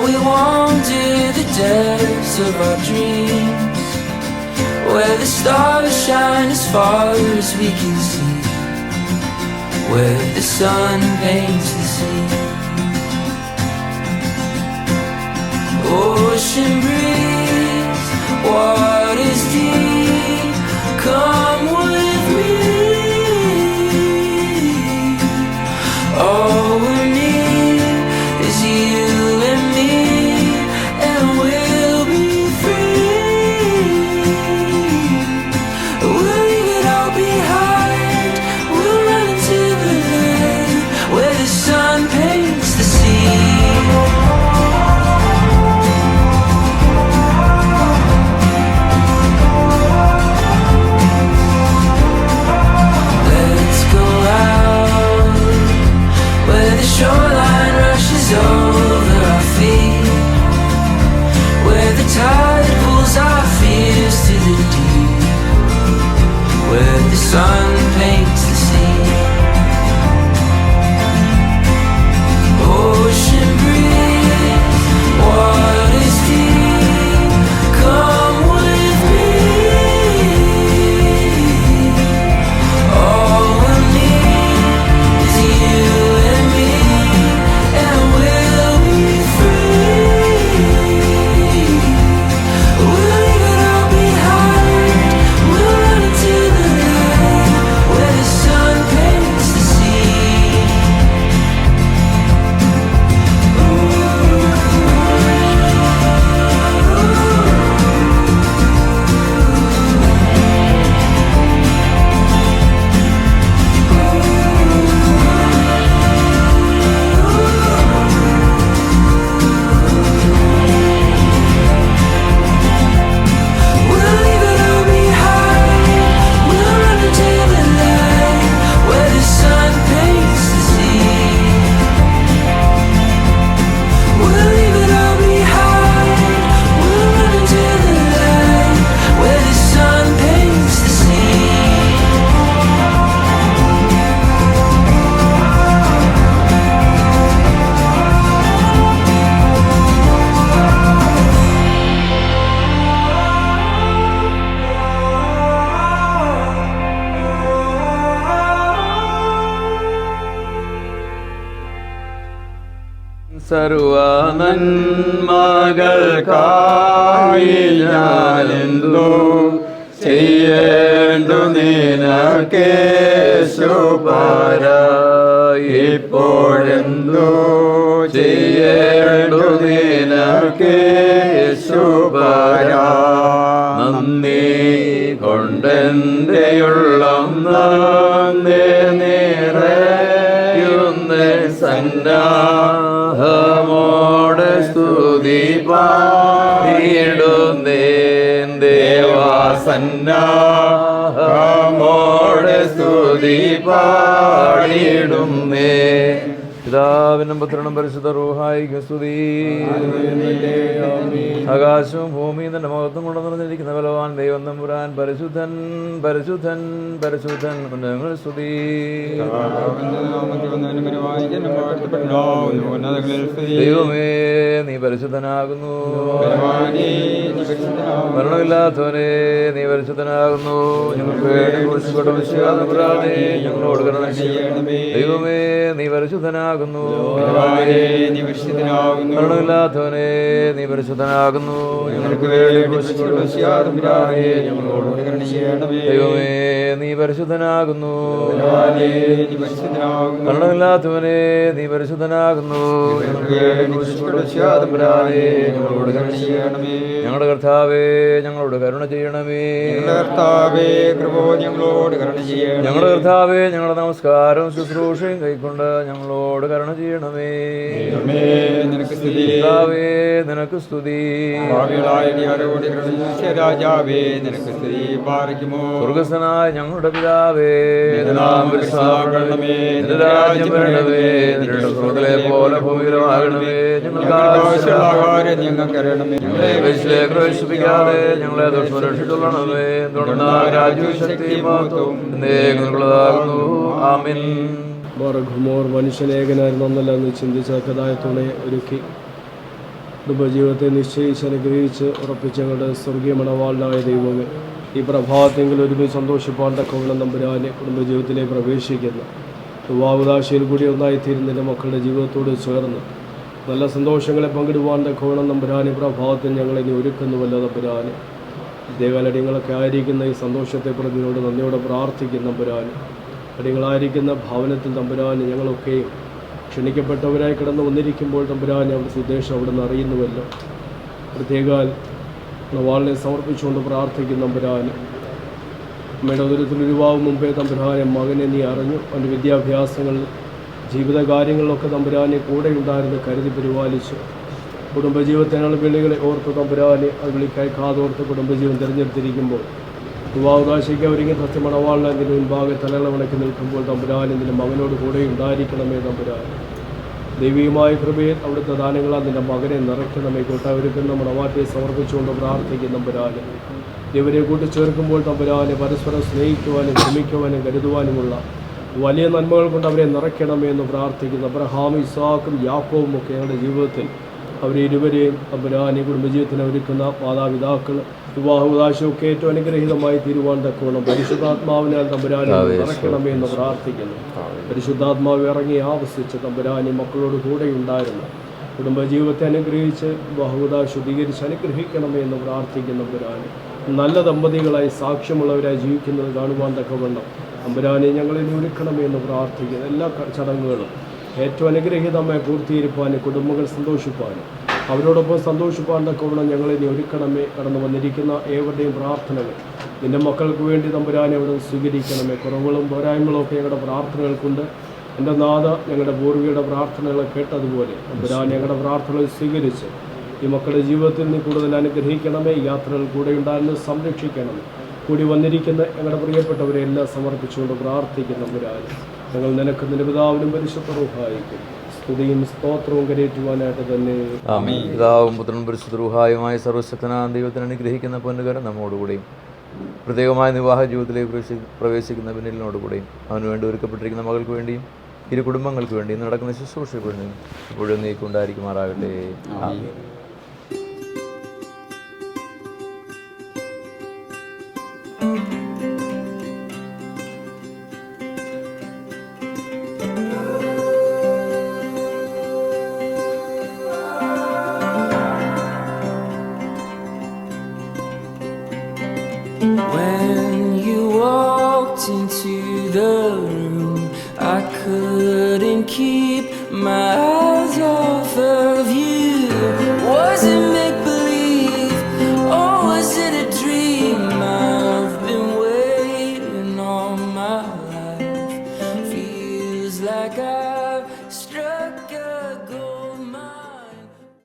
we wander the depths of our dreams, where the stars shine as far as we can see, where the sun paints the sea. Ocean breeze, waters deep, come with me. All we need is you and me, and we'll be free. We'll leave it all behind, we'll run into the land where the sun paints the sea. Shoreline rushes over our feet, where the tide pulls our fears to the deep, where the sun paints the sea. Ocean breeze, waters deep, come with me. All we need is you and me, and we'll be free. We'll leave it all behind, we'll run into the light where the sun paints the sea. We'll leave it all behind, we'll run into the light where the sun paints the sea. We'll leave it all behind, we'll run into the light where the sun paints the sea. സർവനന്മകൾക്കായി ഞാനെന്തോ ചെയ്യേണ്ടു നിനക്കേശുപാര, ഇപ്പോഴെന്തോ ചെയ്യേണ്ടു നിനക്കേശുപാര. നന്ദി കൊണ്ടെന്റെയുള്ളം നന്ദി നിറയുന്നേ സന്നാഹമോടെ സ്തുതി പാടിടുന്നേ ദേവാസന്നാഹമോടെ സ്തുതി പാടിടുന്നേ. പിതാവിനും പുത്രനും പരിശുദ്ധ റൂഹായിക്കും സ്തുതി. ആകാശവും ഭൂമിയും തന്റെ മഹത്വം കൊണ്ട് നിറഞ്ഞിരിക്കുന്ന ബലവാൻ ദൈവം തമ്പുരാൻ പരിശുദ്ധൻ പരിശുദ്ധൻ പരിശുദ്ധൻ ഞങ്ങൾ സ്തുതി. ദൈവമേ നീ പരിശുദ്ധനാകുന്നു, മരണമില്ലാത്തവനെ നീ പരിശുദ്ധനാകുന്നു. ഞങ്ങൾക്ക് വേണ്ടി ക്രൂശിക്കപ്പെട്ട മിശിഹാ തമ്പുരാനേ, ഞങ്ങളോട് കരുണ ചെയ്യണമേ. ദൈവമേ നീ പരിശുദ്ധനാകുന്നു, മരണമില്ലാത്തവനെ നീ പരിശുദ്ധനാകുന്നു. ഞങ്ങൾക്ക് വേണ്ടി ക്രൂശിക്കപ്പെട്ട മിശിഹാ തമ്പുരാനേ, ഞങ്ങളോട് കരുണ ചെയ്യണമേ. ദൈവമേ നീ പരിശുദ്ധനാകുന്നു, മരണമില്ലാത്തവനെ നീ പരിശുദ്ധനാകുന്നു. ഞങ്ങൾക്ക് വേണ്ടി ക്രൂശിക്കപ്പെട്ട മിശിഹാ തമ്പുരാനേ, ഞങ്ങളോട് കരുണ ചെയ്യണമേ. ഞങ്ങളുടെ കർത്താവേ ഞങ്ങളോട് കരുണ ചെയ്യണമേ. കർത്താവേ കൃപ ഞങ്ങളോട് കരുണ ചെയ്യണമേ. ഞങ്ങളുടെ കർത്താവേ ഞങ്ങളുടെ നമസ്കാരം ശുശ്രൂഷയും കൈക്കൊണ്ട് ഞങ്ങളോട് കരുണ ചെയ്യണമേ. നിനക്ക് സ്തുതി കർത്താവേ, നിനക്ക് സ്തുതി. രാജാവേ നിനക്ക് സ്തുതി. പാർക്കുമോ സ്വർഗ്ഗസ്ഥനായ ഞങ്ങളുടെ പിതാവേ, രാജ്യം വരണമേ, നിന്റെ സ്വർഗ്ഗത്തിലെ പോലെ ഭൂമിയിലുമാകണമേ. ഞങ്ങൾക്ക് ആവശ്യമുള്ള ഞങ്ങൾക്ക് അറിയണമേ. ഞങ്ങളെ പരീക്ഷയിലേക്ക് പ്രവേശിപ്പിക്കാതെ ഞങ്ങളെ ദോഷം രക്ഷിച്ചുകൊള്ളണമേ. തുടർന്ന് രാജ്യവും ശക്തിയും മഹത്വവും എന്നേക്കുമുള്ളതാകുന്നു. ആമേൻ. മനുഷ്യനേകനായിരുന്നു എന്നല്ല എന്ന് ചിന്തിച്ച കഥായത്തോടെ ഒരുക്കി കുടുംബജീവിതത്തെ നിശ്ചയിച്ച് അനുഗ്രഹിച്ച് ഉറപ്പിച്ച് ഞങ്ങളുടെ സ്വർഗീയ മണവാളനായ ദൈവമേ, ഈ പ്രഭാതത്തെങ്കിൽ ഒരുമിച്ച് സന്തോഷിപ്പാൻ തക്കവണ്ണം തമ്പുരാനെ കുടുംബജീവിതത്തിലേക്ക് പ്രവേശിക്കുന്ന വിവാഹദാശയിൽ കൂടി ഒന്നായിത്തീരുന്നതിൻ്റെ മക്കളുടെ ജീവിതത്തോട് ചേർന്ന് നല്ല സന്തോഷങ്ങളെ പങ്കിടുവാൻ തക്കവണ്ണം തമ്പുരാനെ പ്രഭാതത്തിൽ ഞങ്ങളെ ഇനി ഒരുക്കുന്നുവല്ലോ തമ്പുരാനെ. ദേവാലയങ്ങളൊക്കെ ആയിരിക്കുന്ന ഈ സന്തോഷത്തെ പ്രതിയോട് നന്ദിയോടെ പ്രാർത്ഥിക്കുന്ന തമ്പുരാനെ, അടികളായിരിക്കുന്ന ഭവനത്തിൽ തമ്പുരാനെ ഞങ്ങളൊക്കെയും ക്ഷണിക്കപ്പെട്ടവരായി കിടന്നു വന്നിരിക്കുമ്പോൾ തമ്പുരാനെ അവിടുത്തെ ഉദ്ദേശം അവിടെ നിന്ന് അറിയുന്നുവല്ലോ. പ്രത്യേകാൽ നവാളിനെ സമർപ്പിച്ചുകൊണ്ട് പ്രാർത്ഥിക്കുന്ന തമ്പുരാനെ, അമ്മയുടെ ഉദരത്തിൽ ഉരുവാവും മുമ്പേ തമ്പുരാനെ മകനെ നീ അറിഞ്ഞു, അവൻ്റെ വിദ്യാഭ്യാസങ്ങൾ ജീവിതകാര്യങ്ങളിലൊക്കെ തമ്പുരാനെ കൂടെ ഉണ്ടായിരുന്നു കരുതി പരിപാലിച്ചു. കുടുംബജീവിതത്തിനുള്ള വിളികളെ ഓർത്ത് തമ്പുരാനെ അത് വിളിക്കായി കാതോർത്ത് കുടുംബജീവൻ തിരഞ്ഞെടുത്തിരിക്കുമ്പോൾ വിവാഹദാശയ്ക്ക് ഒരുങ്ങി സത്യമണവാളിനെ അതിന് മുൻപാകെ തലകളവണക്കി നിൽക്കുമ്പോൾ തമ്പുരാൻ നിൻ്റെ മകനോട് കൂടെ ഉണ്ടായിരിക്കണമേ തമ്പുരാൻ. ദൈവികമായ കൃപയിൽ അവിടുത്തെ ദാനങ്ങളാൽ നിൻ്റെ മകനെ നിറയ്ക്കണമേ. കൂട്ടാവരുക്കുന്ന മണവാട്ടിയെ സമർപ്പിച്ചുകൊണ്ട് പ്രാർത്ഥിക്കുന്ന തമ്പുരാനെ, ഇവരെ കൂട്ടിച്ചേർക്കുമ്പോൾ തമ്പുരാനെ പരസ്പരം സ്നേഹിക്കുവാനും ക്ഷമിക്കുവാനും കരുതുവാനുമുള്ള വലിയ നന്മകൾ കൊണ്ട് അവരെ നിറയ്ക്കണമേ എന്ന് പ്രാർത്ഥിക്കുന്നു. അബ്രഹാം, ഇസ്ഹാക്കും യാക്കോബും ഒക്കെ ഞങ്ങളുടെ ജീവിതത്തിൽ അവരെ ഇരുവരെയും തമ്പുരാനെ കുടുംബജീവിതത്തിന് ഒരുക്കുന്ന മാതാപിതാക്കൾ വിവാഹോദാശമൊക്കെ ഏറ്റവും അനുഗ്രഹീതമായി തീരുവാൻ തക്കവണ്ണം പരിശുദ്ധാത്മാവിനാൽ തമ്പുരാനെ നിറയ്ക്കണമേ എന്ന് പ്രാർത്ഥിക്കുന്നു. പരിശുദ്ധാത്മാവ് ഇറങ്ങി ആവസിച്ച് തമ്പുരാനെ മക്കളോട് കൂടെ ഉണ്ടായിരുന്നു കുടുംബജീവിതത്തെ അനുഗ്രഹിച്ച് വിവാഹോദാശ ശുദ്ധീകരിച്ച് അനുഗ്രഹിക്കണമേ എന്ന് പ്രാർത്ഥിക്കുന്ന തമ്പുരാനെ, നല്ല ദമ്പതികളായി സാക്ഷ്യമുള്ളവരായി ജീവിക്കുന്നത് കാണുവാൻ തക്കവണ്ണം തമ്പുരാനെ ഞങ്ങളെ ഒരുക്കണമേ എന്ന് പ്രാർത്ഥിക്കുന്നു. എല്ലാ ചടങ്ങുകളും ഏറ്റവും അനുഗ്രഹീതമായി പൂർത്തീകരിപ്പാനും കുടുംബങ്ങൾ സന്തോഷിപ്പാനും അവരോടൊപ്പം സന്തോഷിപ്പാൻ തക്കവണ്ണം ഞങ്ങളെ നീ ഒരുക്കണമേ. കടന്നു വന്നിരിക്കുന്ന ഏവരുടെയും പ്രാർത്ഥനകൾ നിൻ്റെ മക്കൾക്ക് വേണ്ടി തമ്പുരാനെ അവിടെ സ്വീകരിക്കണമേ. കുറവുകളും പോരായ്മകളും ഒക്കെ ഞങ്ങളുടെ പ്രാർത്ഥനകൾക്കുണ്ട്. എൻ്റെ നാഥ, ഞങ്ങളുടെ പൂർവികരുടെ പ്രാർത്ഥനകളെ കേട്ടതുപോലെ തമ്പുരാൻ ഞങ്ങളുടെ പ്രാർത്ഥനകൾ സ്വീകരിച്ച് ഈ മക്കളുടെ ജീവിതത്തിൽ നീ കൂടുതൽ അനുഗ്രഹിക്കണമേ. യാത്രകൾ കൂടെ ഉണ്ടായിരുന്ന് സംരക്ഷിക്കണമേ. കൂടി വന്നിരിക്കുന്ന ഞങ്ങളുടെ പ്രിയപ്പെട്ടവരെ എല്ലാം സമർപ്പിച്ചുകൊണ്ട് പ്രാർത്ഥിക്കുന്ന തമ്പുരാൻ, ഞങ്ങൾ നിനക്ക് നിന്റെ പിതാവിനും പരിശുദ്ധ റൂഹായിക്കും സ്തുതിയും സ്തോത്രവും കരയേറ്റുവാനായിട്ട് തന്നെ. പിതാവും പുത്രനും പരിശുദ്ധ റൂഹായുമായ സർവശക്തനായ ദൈവത്തിന് അനുഗ്രഹിക്കുന്ന പൊന്നുകരം നമ്മോടുകൂടെയും പ്രത്യേകമായ വിവാഹ ജീവിതത്തിലേക്ക് പ്രവേശിക്കുന്ന പിന്നിലിനോടുകൂടെയും അവന് വേണ്ടി ഒരുക്കപ്പെട്ടിരിക്കുന്ന മകൾക്ക് വേണ്ടിയും ഇരു കുടുംബങ്ങൾക്ക് വേണ്ടിയും നടക്കുന്ന ശുശ്രൂഷയ്ക്ക് വേണ്ടിയും ഇപ്പോഴും നീക്കുണ്ടായിരിക്കുമാറാകട്ടെ. ആമേൻ. When you walked into the room, I couldn't keep my eyes off of you. Was it